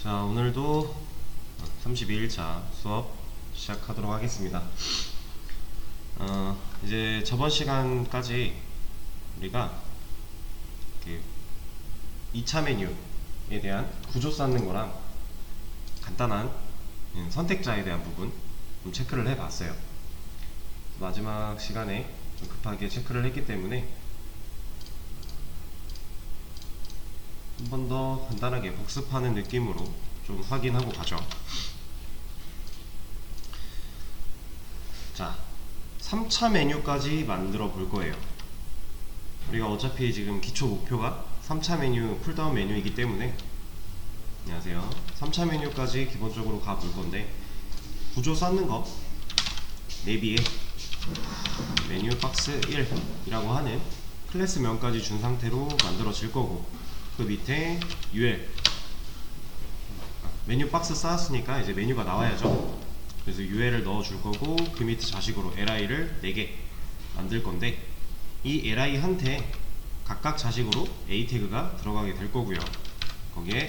자, 오늘도 32일차 수업 시작하도록 하겠습니다. 이제 저번 시간까지 우리가 2차 메뉴에 대한 구조 쌓는 거랑 간단한 선택자에 대한 부분 좀 체크를 해 봤어요. 마지막 시간에 좀 급하게 체크를 했기 때문에 한 번 더 간단하게 복습하는 느낌으로 좀 확인하고 가죠. 자, 3차 메뉴까지 만들어 볼 거예요. 우리가 어차피 지금 기초 목표가 3차 메뉴, 쿨다운 메뉴이기 때문에, 안녕하세요. 3차 메뉴까지 기본적으로 가 볼 건데, 구조 쌓는 거 내비에 메뉴 박스 1이라고 하는 클래스 명까지 준 상태로 만들어질 거고, 그 밑에 UL 메뉴 박스 쌓았으니까 이제 메뉴가 나와야죠. 그래서 UL을 넣어 줄 거고, 그 밑에 자식으로 LI를 4개 만들 건데, 이 LI한테 각각 자식으로 A 태그가 들어가게 될 거고요. 거기에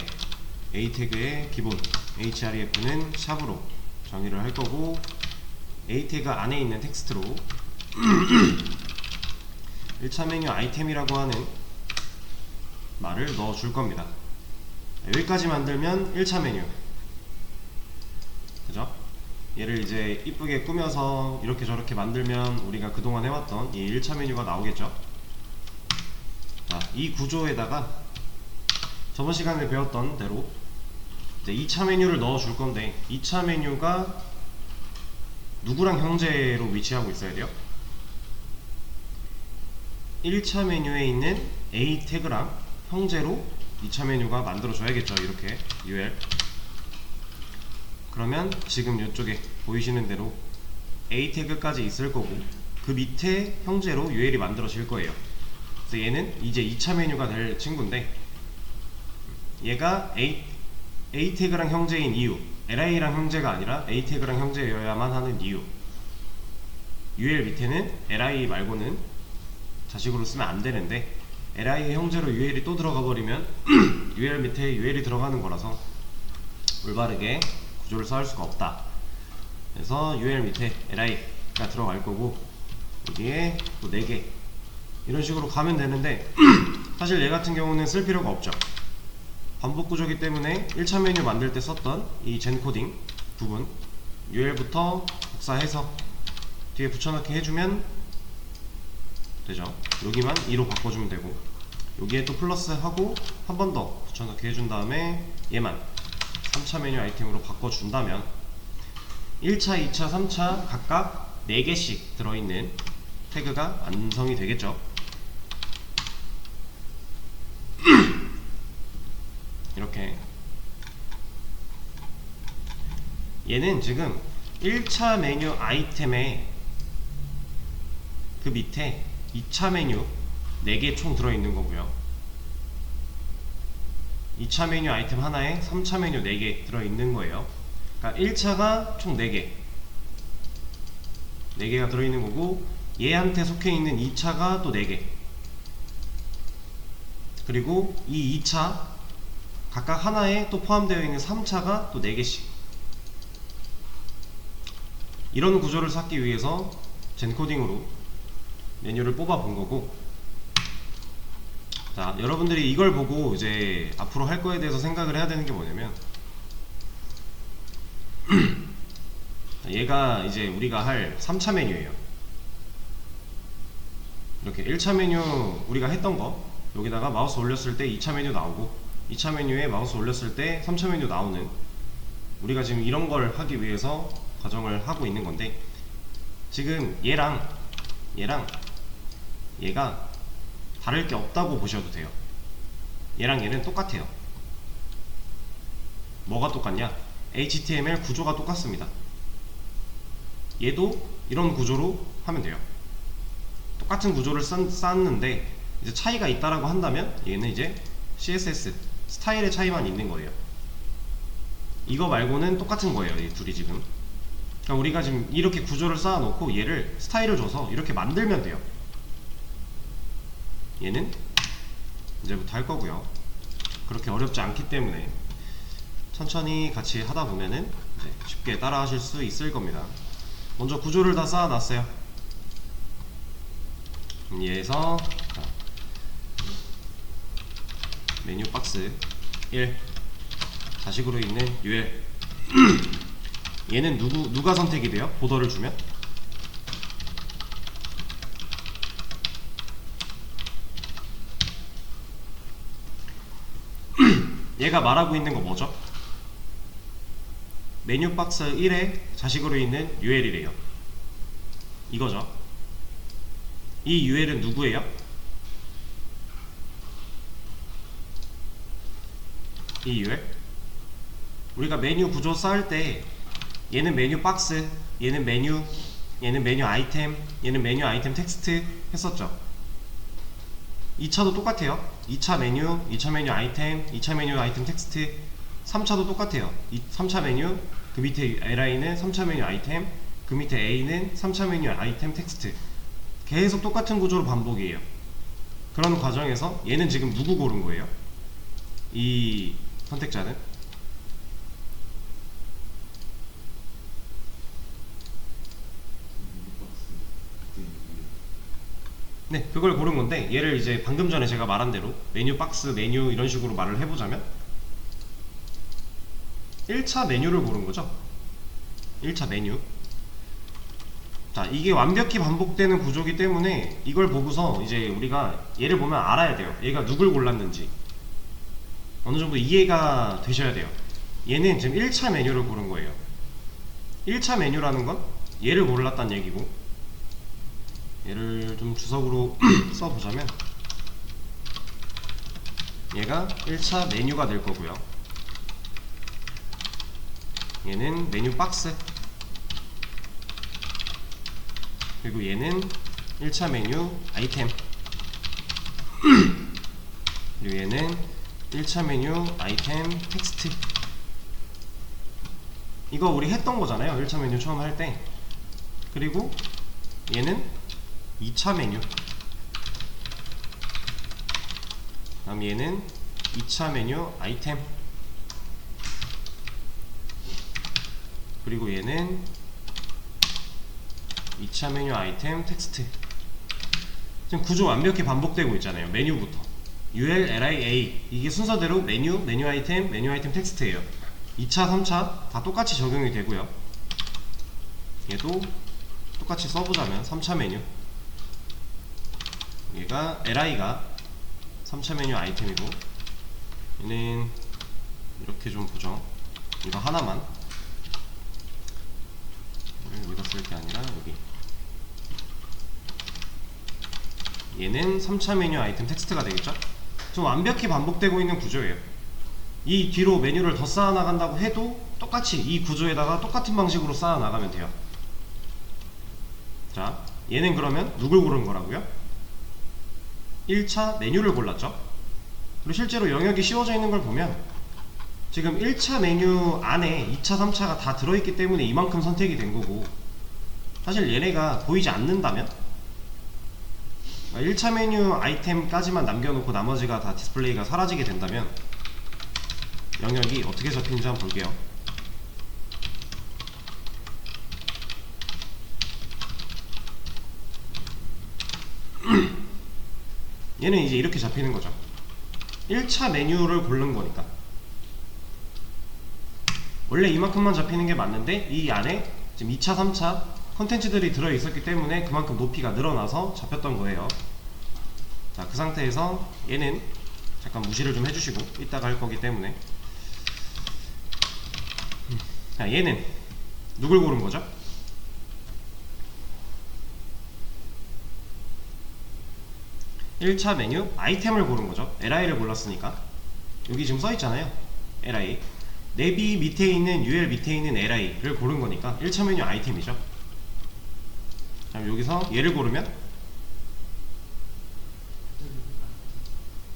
A 태그의 기본 href는 샵으로 정의를 할 거고, A 태그 안에 있는 텍스트로 1차 메뉴 아이템이라고 하는 말을 넣어 줄 겁니다. 여기까지 만들면 1차 메뉴, 그죠? 얘를 이제 이쁘게 꾸며서 이렇게 저렇게 만들면 우리가 그동안 해왔던 이 1차 메뉴가 나오겠죠? 자, 이 구조에다가 저번 시간에 배웠던 대로 이제 2차 메뉴를 넣어 줄 건데, 2차 메뉴가 누구랑 형제로 위치하고 있어야 돼요? 1차 메뉴에 있는 A 태그랑 형제로 2차 메뉴가 만들어줘야겠죠. 이렇게 UL. 그러면 지금 이쪽에 보이시는 대로 A 태그까지 있을 거고, 그 밑에 형제로 UL이 만들어질 거예요. 그래서 얘는 이제 2차 메뉴가 될 친구인데, 얘가 A 태그랑 형제인 이유, LI랑 형제가 아니라 A 태그랑 형제여야만 하는 이유, UL 밑에는 LI 말고는 자식으로 쓰면 안 되는데, LI의 형제로 UL이 또 들어가 버리면 UL 밑에 UL이 들어가는 거라서 올바르게 구조를 쌓을 수가 없다. 그래서 UL 밑에 LI가 들어갈 거고, 여기에 또 4개 이런 식으로 가면 되는데, 사실 얘 같은 경우는 쓸 필요가 없죠. 반복 구조기 때문에 1차 메뉴 만들 때 썼던 이 젠코딩 부분 UL부터 복사해서 뒤에 붙여넣기 해주면 되죠. 여기만 2로 바꿔주면 되고, 여기에 또 플러스 하고 한 번 더 붙여넣기 해준 다음에 얘만 3차 메뉴 아이템으로 바꿔준다면 1차, 2차, 3차 각각 4개씩 들어있는 태그가 완성이 되겠죠. 이렇게 얘는 지금 1차 메뉴 아이템에 그 밑에 2차 메뉴 4개 총 들어있는 거고요. 2차 메뉴 아이템 하나에 3차 메뉴 4개 들어있는 거예요. 그러니까 1차가 총 4개 4개가 들어있는 거고, 얘한테 속해 있는 2차가 또 4개, 그리고 이 2차 각각 하나에 또 포함되어 있는 3차가 또 4개씩. 이런 구조를 쌓기 위해서 젠코딩으로 메뉴를 뽑아 본 거고, 자, 여러분들이 이걸 보고 이제 앞으로 할 거에 대해서 생각을 해야 되는 게 뭐냐면, 얘가 이제 우리가 할 3차 메뉴예요. 이렇게 1차 메뉴 우리가 했던 거 여기다가 마우스 올렸을 때 2차 메뉴 나오고, 2차 메뉴에 마우스 올렸을 때 3차 메뉴 나오는, 우리가 지금 이런 걸 하기 위해서 과정을 하고 있는 건데, 지금 얘랑 얘가 다를 게 없다고 보셔도 돼요. 얘랑 얘는 똑같아요. 뭐가 똑같냐? HTML 구조가 똑같습니다. 얘도 이런 구조로 하면 돼요. 똑같은 구조를 쌓았는데 이제 차이가 있다라고 한다면 얘는 이제 CSS 스타일의 차이만 있는 거예요. 이거 말고는 똑같은 거예요, 이 둘이 지금. 그러니까 우리가 지금 이렇게 구조를 쌓아놓고 얘를 스타일을 줘서 이렇게 만들면 돼요. 얘는 이제부터 할 거고요. 그렇게 어렵지 않기 때문에 천천히 같이 하다 보면은 이제 쉽게 따라 하실 수 있을 겁니다. 먼저 구조를 다 쌓아 놨어요. 얘에서 메뉴 박스 1 자식으로 있는 UL 얘는 누가 선택이 돼요? 보더를 주면? 얘가 말하고 있는 거 뭐죠? 메뉴 박스 1에 자식으로 있는 UL이래요. 이거죠. 이 UL은 누구예요? 이 UL? 우리가 메뉴 구조 쌓을 때 얘는 메뉴 박스, 얘는 메뉴 아이템, 얘는 메뉴 아이템 텍스트 했었죠. 2차도 똑같아요. 2차 메뉴 아이템, 2차 메뉴 아이템 텍스트. 3차도 똑같아요. 3차 메뉴, 그 밑에 LI는 3차 메뉴 아이템, 그 밑에 A는 3차 메뉴 아이템 텍스트. 계속 똑같은 구조로 반복이에요. 그런 과정에서 얘는 지금 누구 고른 거예요? 이 선택자는? 네, 그걸 고른 건데 얘를 이제 방금 전에 제가 말한 대로 메뉴 박스, 메뉴 이런 식으로 말을 해보자면 1차 메뉴를 고른 거죠. 1차 메뉴. 자, 이게 완벽히 반복되는 구조기 때문에 이걸 보고서 이제 우리가 얘를 보면 알아야 돼요. 얘가 누굴 골랐는지 어느 정도 이해가 되셔야 돼요. 얘는 지금 1차 메뉴를 고른 거예요. 1차 메뉴라는 건 얘를 골랐다는 얘기고, 얘를 좀 주석으로 써보자면 얘가 1차 메뉴가 될 거고요. 얘는 메뉴 박스, 그리고 얘는 1차 메뉴 아이템, 그리고 얘는 1차 메뉴 아이템 텍스트. 이거 우리 했던 거잖아요, 1차 메뉴 처음 할 때. 그리고 얘는 2차 메뉴, 다음 얘는 2차 메뉴 아이템, 그리고 얘는 2차 메뉴 아이템 텍스트. 지금 구조 완벽히 반복되고 있잖아요. 메뉴부터 UL, LI, A 이게 순서대로 메뉴 아이템, 메뉴 아이템 텍스트예요. 2차, 3차 다 똑같이 적용이 되고요. 얘도 똑같이 써보자면 3차 메뉴, 얘가 LI가 3차 메뉴 아이템이고, 얘는 이렇게 좀 보죠. 이거 하나만 여기다 쓸 게 아니라 여기, 얘는 3차 메뉴 아이템 텍스트가 되겠죠? 좀 완벽히 반복되고 있는 구조예요. 이 뒤로 메뉴를 더 쌓아 나간다고 해도 똑같이 이 구조에다가 똑같은 방식으로 쌓아 나가면 돼요. 자, 얘는 그러면 누굴 고른 거라고요? 1차 메뉴를 골랐죠? 그리고 실제로 영역이 씌워져 있는 걸 보면 지금 1차 메뉴 안에 2차, 3차가 다 들어있기 때문에 이만큼 선택이 된 거고, 사실 얘네가 보이지 않는다면 1차 메뉴 아이템까지만 남겨놓고 나머지가 다 디스플레이가 사라지게 된다면 영역이 어떻게 잡히는지 한번 볼게요. 얘는 이제 이렇게 잡히는 거죠. 1차 메뉴를 고른 거니까 원래 이만큼만 잡히는 게 맞는데 이 안에 지금 2차, 3차 컨텐츠들이 들어있었기 때문에 그만큼 높이가 늘어나서 잡혔던 거예요. 자, 그 상태에서 얘는 잠깐 무시를 좀 해주시고 이따가 할 거기 때문에, 자, 얘는 누굴 고른 거죠? (1차) 메뉴 아이템을 고른 거죠. LI를 골랐으니까. 여기 지금 써있잖아요, LI. 내비 밑에 있는 UL 밑에 있는 LI를 고른 거니까 1차 메뉴 아이템이죠. 그럼 여기서 얘를 고르면,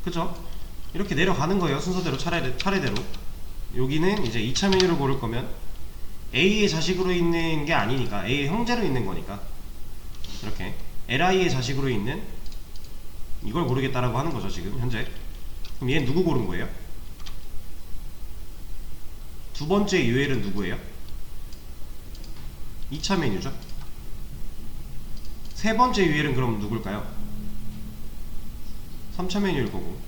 그죠? 이렇게 내려가는 거예요, 순서대로, 차례대로. 여기는 이제 2차 메뉴를 고를 거면 A의 자식으로 있는 게 아니니까, A의 형제로 있는 거니까 이렇게 LI의 자식으로 있는 이걸 고르겠다라고 하는 거죠, 지금 현재. 그럼 얘는 누구 고른 거예요? 두 번째 UL은 누구예요? 2차 메뉴죠. 세 번째 UL은 그럼 누굴까요? 3차 메뉴일 거고.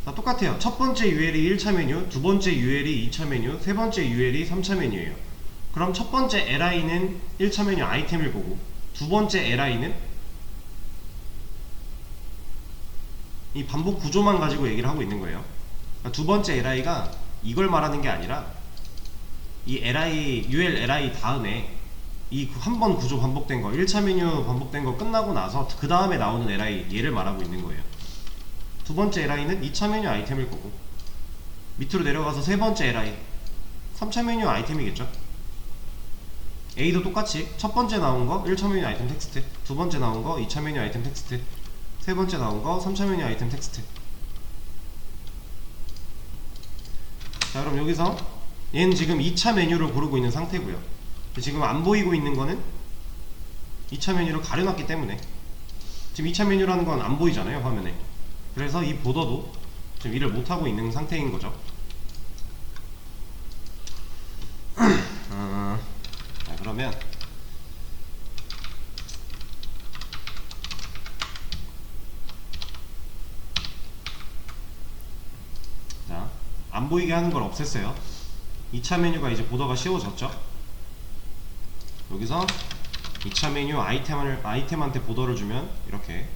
자, 똑같아요. 첫 번째 UL이 1차 메뉴, 두 번째 UL이 2차 메뉴, 세 번째 UL이 3차 메뉴예요. 그럼 첫 번째 LI는 1차 메뉴 아이템일 거고, 두 번째 LI는 이 반복 구조만 가지고 얘기를 하고 있는 거예요. 그러니까 두 번째 LI가 이걸 말하는 게 아니라 이 LI, UL LI 다음에 이 한 번 구조 반복된 거, 1차 메뉴 반복된 거 끝나고 나서 그 다음에 나오는 LI 얘를 말하고 있는 거예요. 두 번째 LI는 2차 메뉴 아이템일 거고, 밑으로 내려가서 세 번째 LI 3차 메뉴 아이템이겠죠. A도 똑같이 첫 번째 나온 거 1차 메뉴 아이템 텍스트, 두 번째 나온 거 2차 메뉴 아이템 텍스트, 세 번째 나온 거 3차 메뉴 아이템 텍스트. 자, 그럼 여기서 얘는 지금 2차 메뉴를 고르고 있는 상태고요. 지금 안 보이고 있는 거는 2차 메뉴를 가려놨기 때문에 지금 2차 메뉴라는 건 안 보이잖아요, 화면에. 그래서 이 보더도 지금 일을 못하고 있는 상태인 거죠. 자, 그러면 자, 안 보이게 하는 걸 없앴어요. 2차 메뉴가 이제 보더가 씌워졌죠. 여기서 2차 메뉴 아이템한테 보더를 주면 이렇게,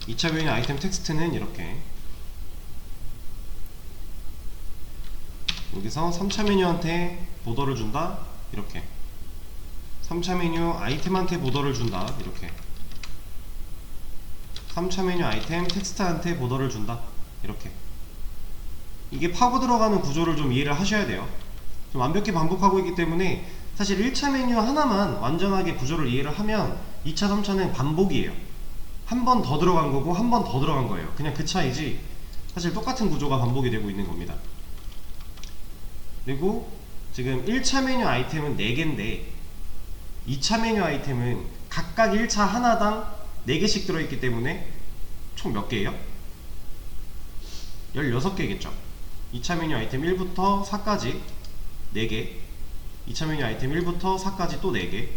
2차 메뉴 아이템 텍스트는 이렇게, 여기서 3차 메뉴한테 보더를 준다 이렇게, 3차 메뉴 아이템한테 보더를 준다 이렇게, 3차 메뉴 아이템 텍스트한테 보더를 준다 이렇게. 이게 파고 들어가는 구조를 좀 이해를 하셔야 돼요. 좀 완벽히 반복하고 있기 때문에 사실 1차 메뉴 하나만 완전하게 구조를 이해를 하면 2차, 3차는 반복이에요. 한 번 더 들어간 거고 한 번 더 들어간 거예요. 그냥 그 차이지 사실 똑같은 구조가 반복이 되고 있는 겁니다. 그리고 지금 1차 메뉴 아이템은 4개인데 2차 메뉴 아이템은 각각 1차 하나당 4개씩 들어있기 때문에 총 몇 개예요? 16개겠죠. 2차 메뉴 아이템 1부터 4까지 4개, 2차 메뉴 아이템 1부터 4까지 또 4개,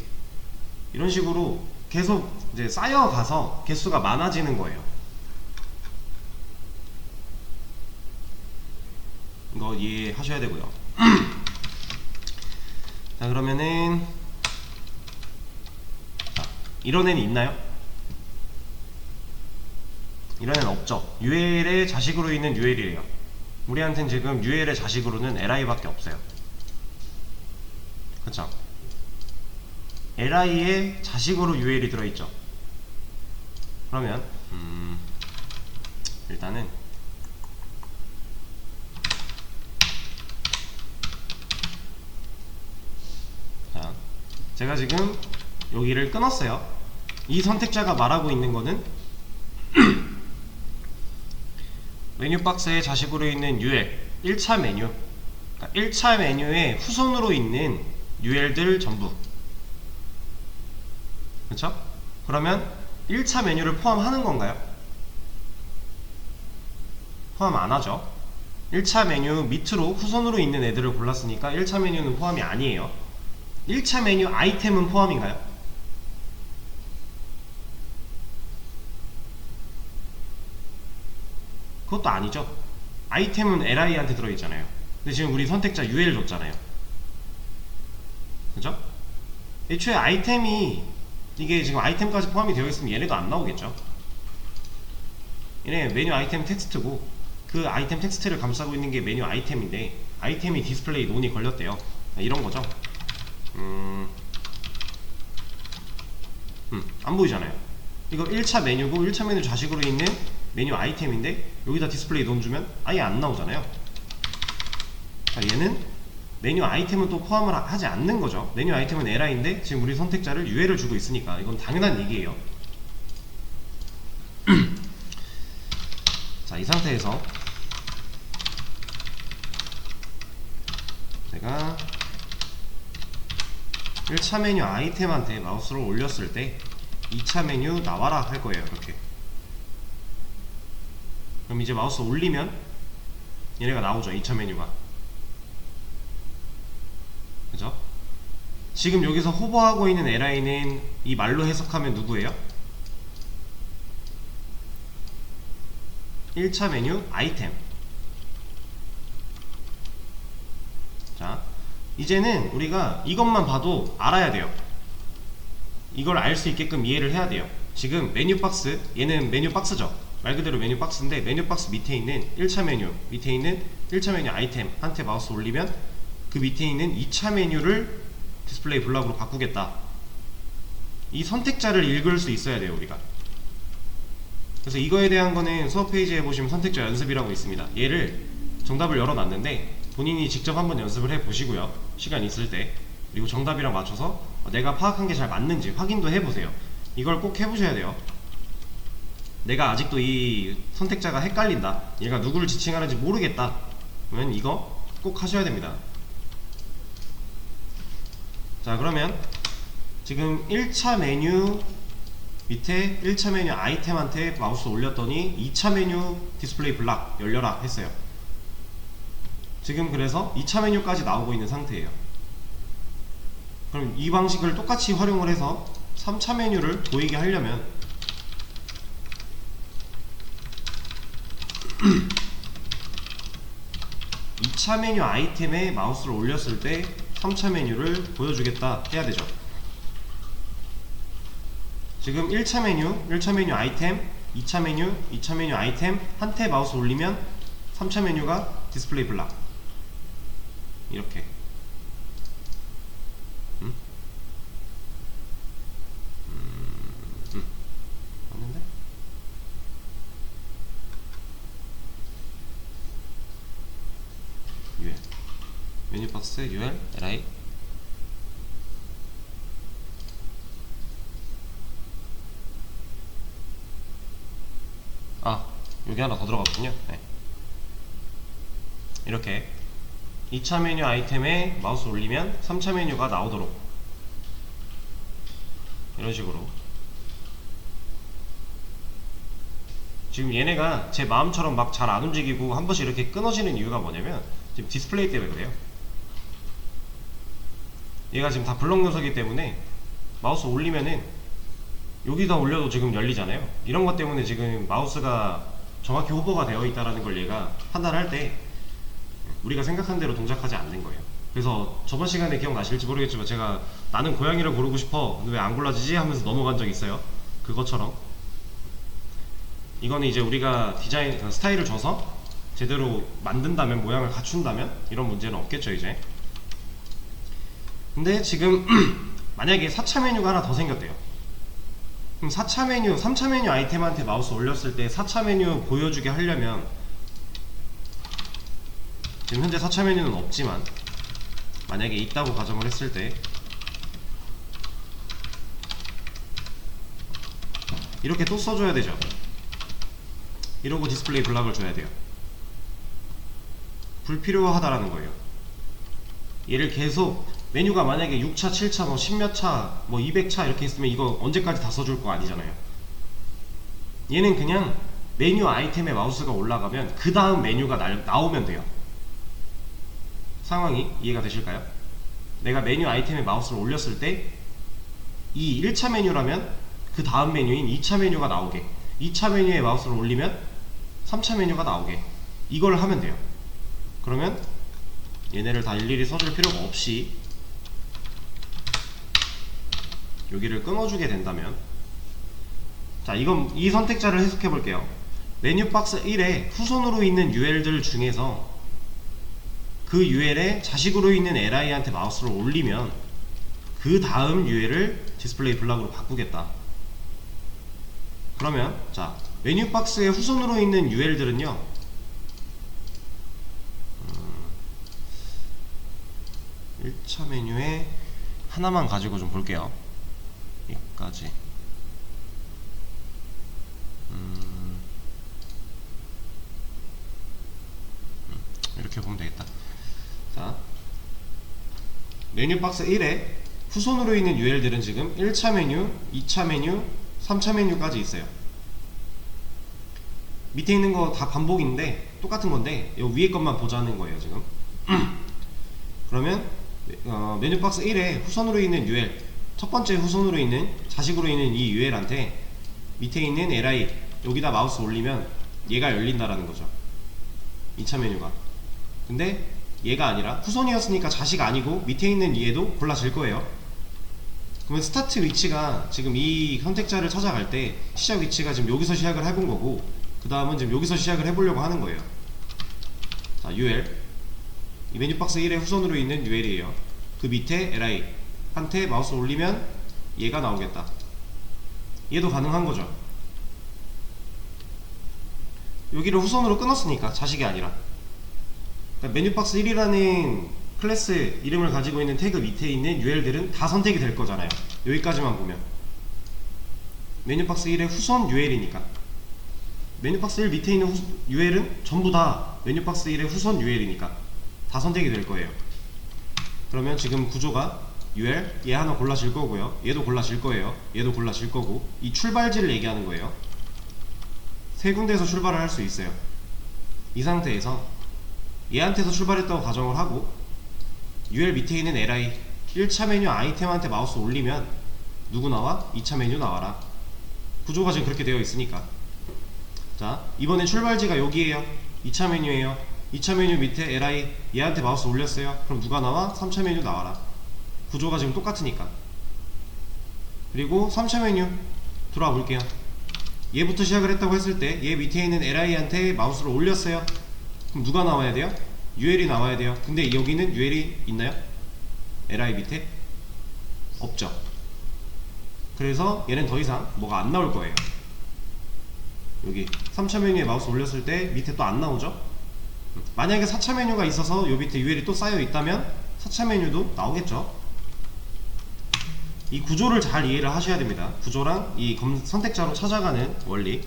이런 식으로 계속 이제 쌓여가서 개수가 많아지는 거예요. 이거 이해하셔야 되고요. 자, 그러면은 자, 이런 애는 있나요? 이런 애는 없죠. UL의 자식으로 있는 UL이에요. 우리한테는 지금 UL의 자식으로는 LI밖에 없어요. 그쵸? LI의 자식으로 UL이 들어있죠. 그러면 일단은 자, 제가 지금 여기를 끊었어요. 이 선택자가 말하고 있는 거는 메뉴 박스의 자식으로 있는 UL 1차 메뉴, 그러니까 1차 메뉴의 후손으로 있는 UL들 전부. 그쵸? 그러면 1차 메뉴를 포함하는 건가요? 포함 안 하죠. 1차 메뉴 밑으로 후손으로 있는 애들을 골랐으니까 1차 메뉴는 포함이 아니에요. 1차 메뉴 아이템은 포함인가요? 그것도 아니죠. 아이템은 LI한테 들어있잖아요. 근데 지금 우리 선택자 UL 줬잖아요. 그죠? 애초에 아이템이, 이게 지금 아이템까지 포함이 되어 있으면 얘네도 안 나오겠죠. 얘네 메뉴 아이템 텍스트고, 그 아이템 텍스트를 감싸고 있는 게 메뉴 아이템인데 아이템이 디스플레이 논이 걸렸대요. 이런 거죠. 안 보이잖아요. 이거 1차 메뉴고 1차 메뉴 자식으로 있는 메뉴 아이템인데 여기다 디스플레이 논 주면 아예 안 나오잖아요. 자, 얘는 메뉴 아이템은 또 포함을 하지 않는 거죠. 메뉴 아이템은 LI인데 지금 우리 선택자를 UL을 주고 있으니까 이건 당연한 얘기예요. 자, 이 상태에서 제가 1차 메뉴 아이템한테 마우스를 올렸을 때 2차 메뉴 나와라 할 거예요. 이렇게. 그럼 이제 마우스 올리면 얘네가 나오죠. 2차 메뉴가. 그죠? 지금 여기서 호버하고 있는 li는 이 말로 해석하면 누구예요? 1차 메뉴 아이템. 자, 이제는 우리가 이것만 봐도 알아야 돼요. 이걸 알 수 있게끔 이해를 해야 돼요. 지금 메뉴 박스, 얘는 메뉴 박스죠. 말 그대로 메뉴 박스인데, 메뉴 박스 밑에 있는 1차 메뉴, 밑에 있는 1차 메뉴 아이템 한테 마우스 올리면 그 밑에 있는 2차 메뉴를 디스플레이 블락으로 바꾸겠다. 이 선택자를 읽을 수 있어야 돼요, 우리가. 그래서 이거에 대한 거는 수업 페이지에 보시면 선택자 연습이라고 있습니다. 얘를 정답을 열어놨는데 본인이 직접 한번 연습을 해 보시고요, 시간 있을 때. 그리고 정답이랑 맞춰서 내가 파악한 게 잘 맞는지 확인도 해보세요. 이걸 꼭 해보셔야 돼요. 내가 아직도 이 선택자가 헷갈린다, 얘가 누구를 지칭하는지 모르겠다, 그러면 이거 꼭 하셔야 됩니다. 자, 그러면 지금 1차 메뉴 밑에 1차 메뉴 아이템한테 마우스 올렸더니 2차 메뉴 디스플레이 블락 열려라 했어요. 지금 그래서 2차 메뉴까지 나오고 있는 상태예요. 그럼 이 방식을 똑같이 활용을 해서 3차 메뉴를 보이게 하려면 (2차) 메뉴 아이템에 마우스를 올렸을 때 3차 메뉴를 보여주겠다 해야 되죠. 지금 1차 메뉴 아이템, 2차 메뉴 아이템 한테 마우스 올리면 3차 메뉴가 디스플레이 블락. 이렇게. 맞는데? UL 메뉴 박스 UL LI. 아, 여기 하나 더 들어갔군요. 네. 이렇게 2차 메뉴 아이템에 마우스 올리면 3차 메뉴가 나오도록, 이런 식으로. 지금 얘네가 제 마음처럼 막 잘 안 움직이고 한 번씩 이렇게 끊어지는 이유가 뭐냐면 지금 디스플레이 때문에 그래요. 얘가 지금 다 블럭 녀석이기 때문에 마우스 올리면은 여기다 올려도 지금 열리잖아요. 이런 것 때문에 지금 마우스가 정확히 호버가 되어 있다는 걸 얘가 판단할 때 우리가 생각한 대로 동작하지 않는 거예요. 그래서 저번 시간에 기억나실지 모르겠지만 제가 나는 고양이를 고르고 싶어 왜 안 골라지지 하면서 넘어간 적이 있어요. 그것처럼 이거는 이제 우리가 디자인 스타일을 줘서 제대로 만든다면, 모양을 갖춘다면 이런 문제는 없겠죠 이제. 근데 지금 만약에 4차 메뉴가 하나 더 생겼대요. 그럼 4차 메뉴, 3차 메뉴 아이템한테 마우스 올렸을 때 4차 메뉴 보여주게 하려면, 지금 현재 4차 메뉴는 없지만 만약에 있다고 가정을 했을 때 이렇게 또 써줘야 되죠. 이러고 디스플레이 블락을 줘야 돼요. 불필요하다라는 거예요. 얘를 계속 메뉴가 만약에 6차, 7차, 뭐 10몇 차, 뭐 200차 이렇게 있으면 이거 언제까지 다 써줄 거 아니잖아요. 얘는 그냥 메뉴 아이템에 마우스가 올라가면 그 다음 메뉴가 나오면 돼요. 상황이 이해가 되실까요? 내가 메뉴 아이템에 마우스를 올렸을 때 이 1차 메뉴라면 그 다음 메뉴인 2차 메뉴가 나오게, 2차 메뉴에 마우스를 올리면 3차 메뉴가 나오게, 이걸 하면 돼요. 그러면 얘네를 다 일일이 써줄 필요가 없이 여기를 끊어주게 된다면, 자, 이건 이 선택자를 해석해 볼게요. 메뉴 박스 1에 후손으로 있는 UL들 중에서 그 UL에 자식으로 있는 LI한테 마우스를 올리면 그 다음 UL을 디스플레이 블락으로 바꾸겠다. 그러면 자, 메뉴 박스에 후손으로 있는 UL들은요, 1차 메뉴에 하나만 가지고 좀 볼게요. 여기까지. 이렇게 보면 되겠다. 자, 메뉴 박스 1에 후손으로 있는 UL들은 지금 1차 메뉴, 2차 메뉴, 3차 메뉴까지 있어요. 밑에 있는 거 다 반복인데 똑같은 건데 이 위에 것만 보자는 거예요 지금. 그러면 메뉴 박스 1에 후선으로 있는 UL, 첫 번째 후선으로 있는 자식으로 있는 이 UL한테 밑에 있는 LI 여기다 마우스 올리면 얘가 열린다라는 거죠. 2차 메뉴가. 근데 얘가 아니라 후선이었으니까 자식 아니고 밑에 있는 얘도 골라질 거예요. 그러면 스타트 위치가 지금 이 선택자를 찾아갈 때 시작 위치가 지금 여기서 시작을 해본 거고, 그 다음은 지금 여기서 시작을 해보려고 하는 거예요. 자, UL 이 메뉴 박스 1의 후선으로 있는 UL이에요. 그 밑에 LI 한테 마우스 올리면 얘가 나오겠다. 얘도 가능한 거죠. 여기를 후선으로 끊었으니까 자식이 아니라. 그러니까 메뉴 박스 1이라는 클래스 이름을 가지고 있는 태그 밑에 있는 UL들은 다 선택이 될 거잖아요. 여기까지만 보면 메뉴 박스 1의 후선 UL이니까 메뉴 박스 1 밑에 있는 UL은 전부 다 메뉴 박스 1의 후선 UL이니까 다 선택이 될 거예요. 그러면 지금 구조가 UL 얘 하나 골라질 거고요, 얘도 골라질 거예요, 얘도 골라질 거고, 이 출발지를 얘기하는 거예요. 세 군데에서 출발을 할 수 있어요. 이 상태에서 얘한테서 출발했다고 가정을 하고 UL 밑에 있는 LI 1차 메뉴 아이템한테 마우스 올리면 누구 나와? 2차 메뉴 나와라. 구조가 지금 그렇게 되어 있으니까. 자, 이번에 출발지가 여기에요. 2차 메뉴에요. 2차 메뉴 밑에 LI 얘한테 마우스 올렸어요. 그럼 누가 나와? 3차 메뉴 나와라. 구조가 지금 똑같으니까. 그리고 3차 메뉴 들어와 볼게요. 얘부터 시작을 했다고 했을 때 얘 밑에 있는 LI한테 마우스를 올렸어요. 그럼 누가 나와야 돼요? UL이 나와야 돼요. 근데 여기는 UL이 있나요? LI 밑에? 없죠. 그래서 얘는 더 이상 뭐가 안 나올 거예요. 여기 3차 메뉴에 마우스 올렸을 때 밑에 또 안 나오죠? 만약에 4차 메뉴가 있어서 요 밑에 UL이 또 쌓여 있다면 4차 메뉴도 나오겠죠. 이 구조를 잘 이해를 하셔야 됩니다. 구조랑 이 선택자로 찾아가는 원리.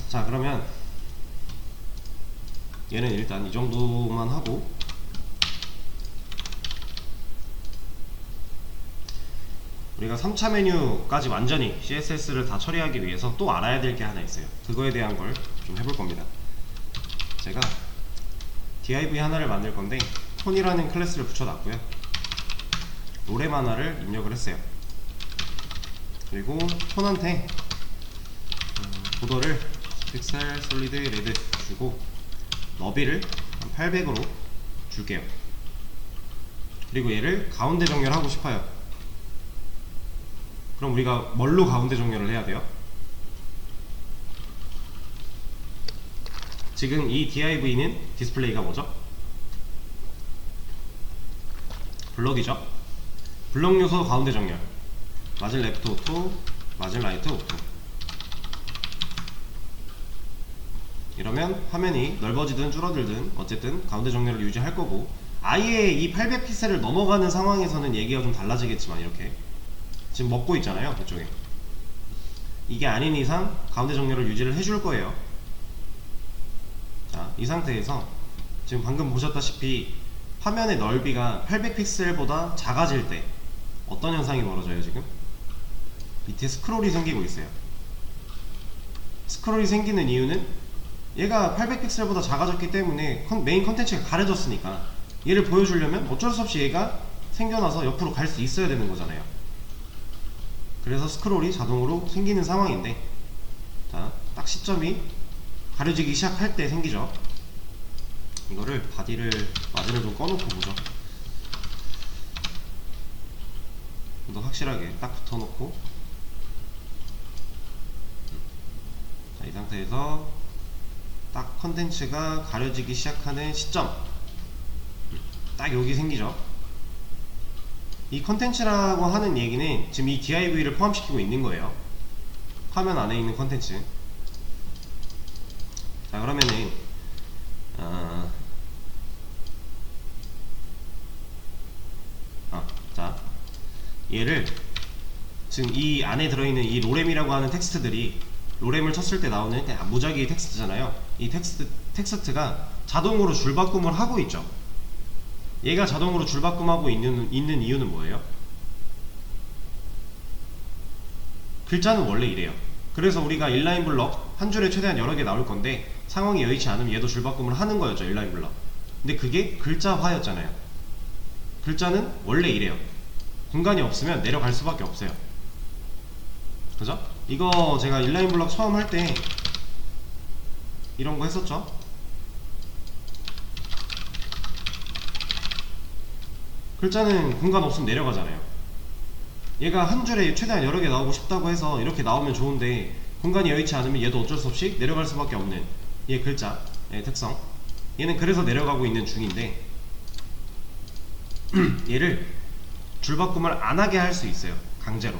자, 그러면 얘는 일단 이 정도만 하고, 우리가 3차 메뉴까지 완전히 CSS를 다 처리하기 위해서 또 알아야 될 게 하나 있어요. 그거에 대한 걸 좀 해볼 겁니다. 제가 div 하나를 만들 건데 톤이라는 클래스를 붙여놨고요, 노렘 하나를 입력을 했어요. 그리고 톤한테 보더를 픽셀 솔리드 레드 주고 너비를 800으로 줄게요. 그리고 얘를 가운데 정렬하고 싶어요. 그럼 우리가 뭘로 가운데 정렬을 해야 돼요? 지금 이 div는 디스플레이가 뭐죠? 블럭이죠? 블럭 요소 가운데 정렬. 마진 레프트 오토, 마진 라이트 오토. 이러면 화면이 넓어지든 줄어들든 어쨌든 가운데 정렬을 유지할 거고, 아예 이 800픽셀을 넘어가는 상황에서는 얘기가 좀 달라지겠지만, 이렇게 지금 먹고 있잖아요, 그쪽에. 이게 아닌 이상 가운데 정렬을 유지를 해줄 거예요. 자, 이 상태에서 지금 방금 보셨다시피 화면의 넓이가 800픽셀보다 작아질 때 어떤 현상이 벌어져요? 지금 밑에 스크롤이 생기고 있어요. 스크롤이 생기는 이유는 얘가 800픽셀보다 작아졌기 때문에 메인 컨텐츠가 가려졌으니까 얘를 보여주려면 어쩔 수 없이 얘가 생겨나서 옆으로 갈 수 있어야 되는 거잖아요. 그래서 스크롤이 자동으로 생기는 상황인데, 자, 딱 시점이 가려지기 시작할 때 생기죠. 이거를 바디를 마진을 좀 꺼놓고 보죠. 좀 더 확실하게 딱 붙어놓고, 자, 이 상태에서 딱 컨텐츠가 가려지기 시작하는 시점, 딱 여기 생기죠. 이 컨텐츠라고 하는 얘기는 지금 이 div를 포함시키고 있는 거예요. 화면 안에 있는 컨텐츠. 자, 그러면은 자, 얘를 지금 이 안에 들어있는 이 로렘이라고 하는 텍스트들이, 로렘을 쳤을 때 나오는 무작위 텍스트잖아요. 이 텍스트가 자동으로 줄바꿈을 하고 있죠. 얘가 자동으로 줄바꿈하고 있는 이유는 뭐예요? 글자는 원래 이래요. 그래서 우리가 인라인 블럭 한 줄에 최대한 여러 개 나올 건데 상황이 여의치 않으면 얘도 줄바꿈을 하는 거였죠, 인라인 블럭. 근데 그게 글자화였잖아요. 글자는 원래 이래요. 공간이 없으면 내려갈 수밖에 없어요. 그죠? 이거 제가 인라인 블럭 처음 할 때 이런 거 했었죠? 글자는 공간 없으면 내려가잖아요. 얘가 한 줄에 최대한 여러 개 나오고 싶다고 해서 이렇게 나오면 좋은데 공간이 여의치 않으면 얘도 어쩔 수 없이 내려갈 수밖에 없는 얘 글자, 얘 특성. 얘는 그래서 내려가고 있는 중인데 얘를 줄바꿈을 안 하게 할 수 있어요. 강제로.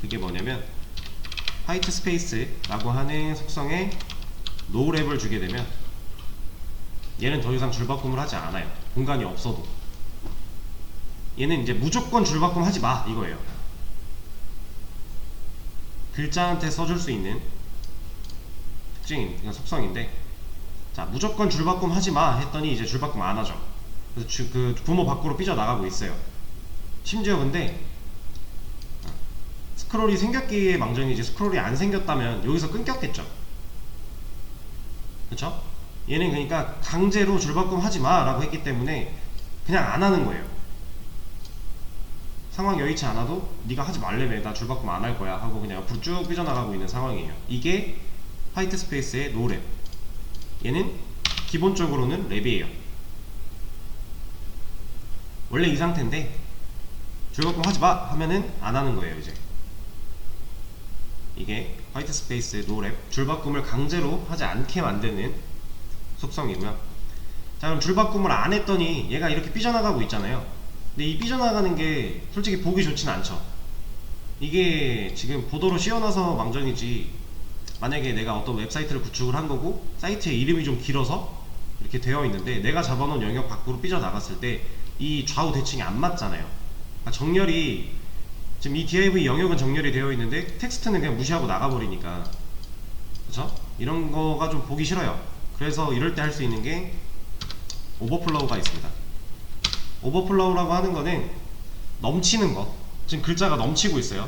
그게 뭐냐면 화이트 스페이스라고 하는 속성에 노랩을 주게 되면 얘는 더 이상 줄바꿈을 하지 않아요. 공간이 없어도. 얘는 이제 무조건 줄바꿈 하지 마 이거예요. 글자한테 써줄 수 있는 특징인 속성인데, 자 무조건 줄바꿈 하지 마 했더니 이제 줄바꿈 안 하죠. 그래서 그 부모 밖으로 삐져나가고 있어요. 심지어 근데 스크롤이 생겼기에 망정이지 스크롤이 안 생겼다면 여기서 끊겼겠죠. 그쵸? 얘는 그러니까 강제로 줄바꿈 하지마 라고 했기 때문에 그냥 안 하는 거예요. 상황 여의치 않아도 네가 하지 말래매, 나 줄바꿈 안 할 거야 하고 그냥 앞으로 쭉 삐져나가고 있는 상황이에요. 이게 화이트 스페이스의 노랩. 얘는 기본적으로는 랩이에요. 원래 이 상태인데 줄바꿈 하지마 하면은 안 하는 거예요. 이제 이게 화이트 스페이스의 노랩, 줄바꿈을 강제로 하지 않게 만드는 속성이고요. 자 그럼 줄바꿈을 안 했더니 얘가 이렇게 삐져나가고 있잖아요. 근데 이 삐져나가는 게 솔직히 보기 좋진 않죠. 이게 지금 보도로 씌워놔서 망정이지, 만약에 내가 어떤 웹사이트를 구축을 한 거고 사이트의 이름이 좀 길어서 이렇게 되어 있는데 내가 잡아놓은 영역 밖으로 삐져나갔을 때 이 좌우 대칭이 안 맞잖아요. 그러니까 정렬이 지금 이 div 영역은 정렬이 되어 있는데 텍스트는 그냥 무시하고 나가버리니까, 그쵸? 이런 거가 좀 보기 싫어요. 그래서 이럴 때 할 수 있는 게 오버플로우가 있습니다. 오버플로우라고 하는 거는 넘치는 것, 지금 글자가 넘치고 있어요.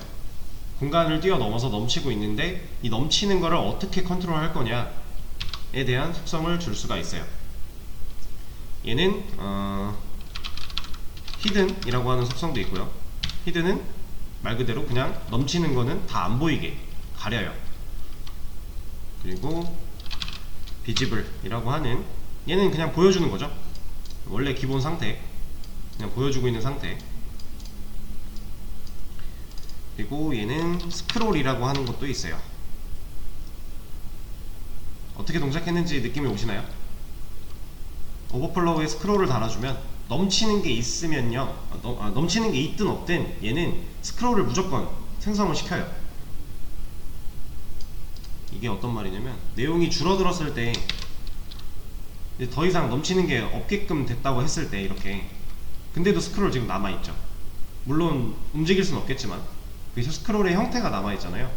공간을 뛰어넘어서 넘치고 있는데 이 넘치는 거를 어떻게 컨트롤 할 거냐에 대한 속성을 줄 수가 있어요. 얘는 히든이라고 하는 속성도 있고요. 히든은 말 그대로 그냥 넘치는 거는 다 안 보이게 가려요. 그리고 비지블이라고 하는 얘는 그냥 보여주는 거죠. 원래 기본 상태 그냥 보여주고 있는 상태. 그리고 얘는 스크롤이라고 하는 것도 있어요. 어떻게 동작했는지 느낌이 오시나요? 오버플로우에 스크롤을 달아주면 넘치는 게 있으면요, 넘치는 게 있든 없든 얘는 스크롤을 무조건 생성을 시켜요. 이게 어떤 말이냐면 내용이 줄어들었을 때 더 이상 넘치는 게 없게끔 됐다고 했을 때 이렇게, 근데도 스크롤 지금 남아있죠. 물론 움직일 수는 없겠지만 그래서 스크롤의 형태가 남아있잖아요.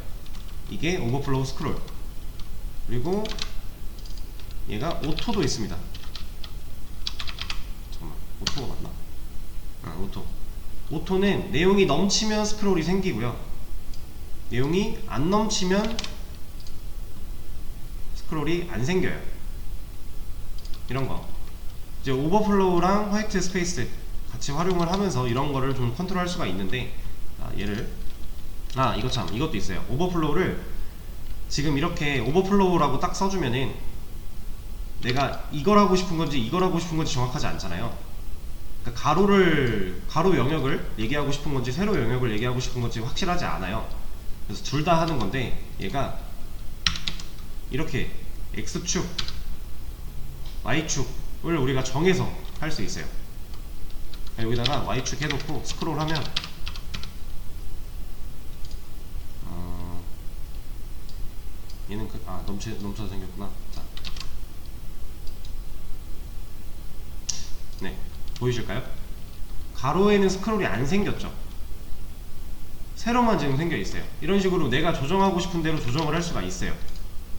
이게 오버플로우 스크롤. 그리고 얘가 오토도 있습니다. 잠깐만, 오토가 맞나? 오토. 오토는 내용이 넘치면 스크롤이 생기고요, 내용이 안 넘치면 스크롤이 안 생겨요. 이런거 이제 오버플로우랑 화이트 스페이스 같이 활용을 하면서 이런 거를 좀 컨트롤 할 수가 있는데, 얘를 이거 참 이것도 있어요. 오버플로우를 지금 이렇게 오버플로우라고 딱 써주면은 내가 이걸 하고 싶은 건지 이걸 하고 싶은 건지 정확하지 않잖아요. 그러니까 가로 영역을 얘기하고 싶은 건지 세로 영역을 얘기하고 싶은 건지 확실하지 않아요. 그래서 둘 다 하는 건데 얘가 이렇게 X축, Y축을 우리가 정해서 할 수 있어요. 여기다가 Y축 해놓고 스크롤 하면 얘는 넘쳐서 생겼구나. 자. 네, 보이실까요? 가로에는 스크롤이 안 생겼죠. 세로만 지금 생겨 있어요. 이런 식으로 내가 조정하고 싶은 대로 조정을 할 수가 있어요.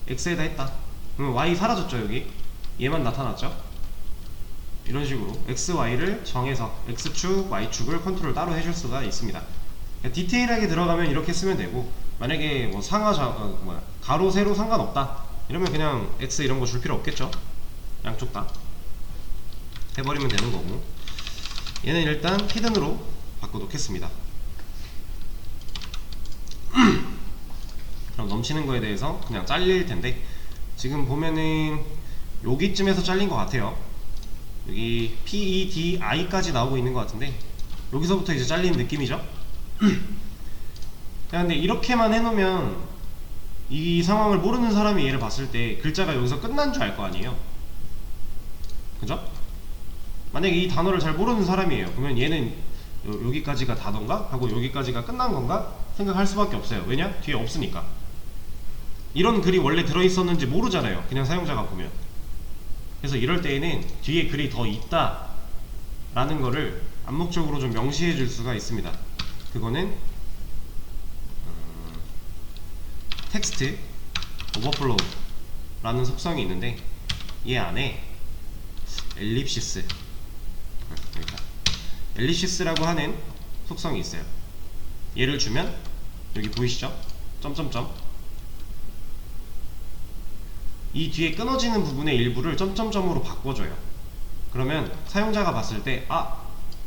X에다 했다. 그럼 Y 사라졌죠. 여기 얘만 나타났죠. 이런 식으로 X, Y를 정해서 X축, Y축을 컨트롤 따로 해줄 수가 있습니다. 디테일하게 들어가면 이렇게 쓰면 되고, 만약에 뭐 가로, 세로 상관없다 이러면 그냥 X 이런 거 줄 필요 없겠죠. 양쪽 다 해버리면 되는 거고, 얘는 일단 히든으로 바꿔놓겠습니다. 그럼 넘치는 거에 대해서 그냥 잘릴 텐데, 지금 보면은 여기쯤에서 잘린 것 같아요. 여기 PEDI까지 나오고 있는 것 같은데, 여기서부터 이제 잘리는 느낌이죠. 근데 이렇게만 해놓으면 이 상황을 모르는 사람이 얘를 봤을 때 글자가 여기서 끝난 줄 알 거 아니에요. 그죠? 만약에 이 단어를 잘 모르는 사람이에요. 그러면 얘는 여기까지가 다던가 하고 여기까지가 끝난 건가 생각할 수밖에 없어요. 왜냐? 뒤에 없으니까. 이런 글이 원래 들어있었는지 모르잖아요, 그냥 사용자가 보면. 그래서 이럴 때에는 뒤에 글이 더 있다 라는 거를 암묵적으로 좀 명시해 줄 수가 있습니다. 그거는 텍스트 오버플로우 라는 속성이 있는데, 얘 안에 엘립시스, 엘립시스라고 하는 속성이 있어요. 얘를 주면 여기 보이시죠? 점점점, 이 뒤에 끊어지는 부분의 일부를 점점점으로 바꿔줘요. 그러면 사용자가 봤을 때 아,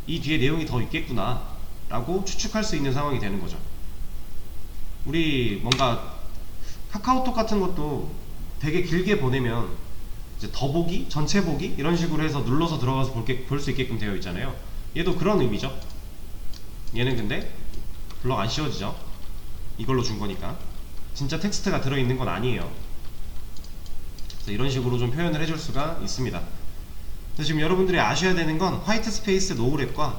이 뒤에 내용이 더 있겠구나 라고 추측할 수 있는 상황이 되는 거죠. 우리 뭔가 카카오톡 같은 것도 되게 길게 보내면 이제 더보기, 전체 보기 이런 식으로 해서 눌러서 들어가서 볼 수 있게끔 되어 있잖아요. 얘도 그런 의미죠. 얘는 근데 블럭 안 씌워지죠. 이걸로 준 거니까 진짜 텍스트가 들어있는 건 아니에요. 그래서 이런 식으로 좀 표현을 해줄 수가 있습니다. 그래서 지금 여러분들이 아셔야 되는 건 화이트 스페이스 노우랩과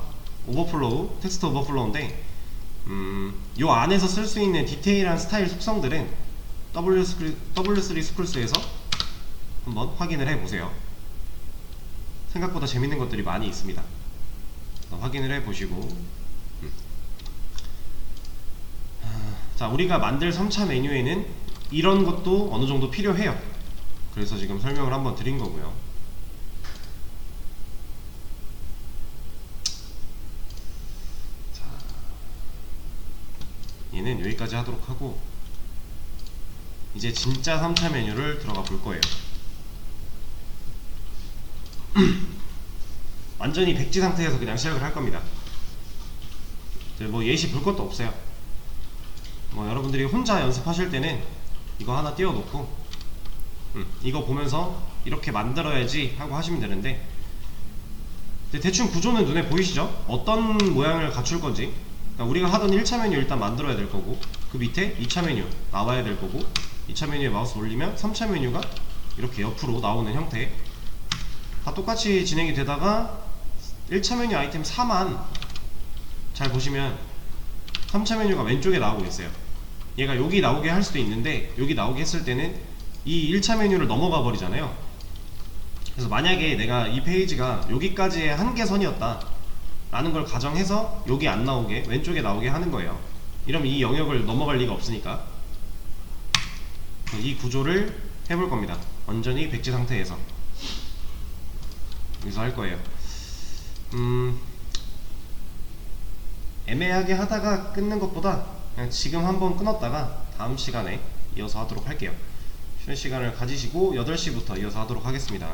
오버플로우, 텍스트 오버플로우인데, 요 안에서 쓸 수 있는 디테일한 스타일 속성들은 W3 스쿨스에서 한번 확인을 해보세요. 생각보다 재밌는 것들이 많이 있습니다. 확인을 해보시고, 자, 우리가 만들 3차 메뉴에는 이런 것도 어느 정도 필요해요. 그래서 지금 설명을 한번 드린 거고요. 자, 얘는 여기까지 하도록 하고, 이제 진짜 3차 메뉴를 들어가 볼 거예요. 완전히 백지 상태에서 그냥 시작을 할 겁니다. 뭐 예시 볼 것도 없어요. 뭐 여러분들이 혼자 연습하실 때는 이거 하나 띄워놓고 이거 보면서 이렇게 만들어야지 하고 하시면 되는데, 대충 구조는 눈에 보이시죠? 어떤 모양을 갖출 건지. 그러니까 우리가 하던 1차 메뉴 일단 만들어야 될 거고, 그 밑에 2차 메뉴 나와야 될 거고, 2차 메뉴에 마우스 올리면 3차 메뉴가 이렇게 옆으로 나오는 형태, 다 똑같이 진행이 되다가 1차 메뉴 아이템 4만 잘 보시면 3차 메뉴가 왼쪽에 나오고 있어요. 얘가 여기 나오게 할 수도 있는데, 여기 나오게 했을 때는 이 1차 메뉴를 넘어가 버리잖아요. 그래서 만약에 내가 이 페이지가 여기까지의 한계선이었다 라는 걸 가정해서 여기 안 나오게 왼쪽에 나오게 하는 거예요. 이러면 이 영역을 넘어갈 리가 없으니까 이 구조를 해볼 겁니다. 완전히 백지 상태에서 여기서 할 거예요. 애매하게 하다가 끊는 것보다 그냥 지금 한번 끊었다가 다음 시간에 이어서 하도록 할게요. 쉬는 시간을 가지시고 8시부터 이어서 하도록 하겠습니다.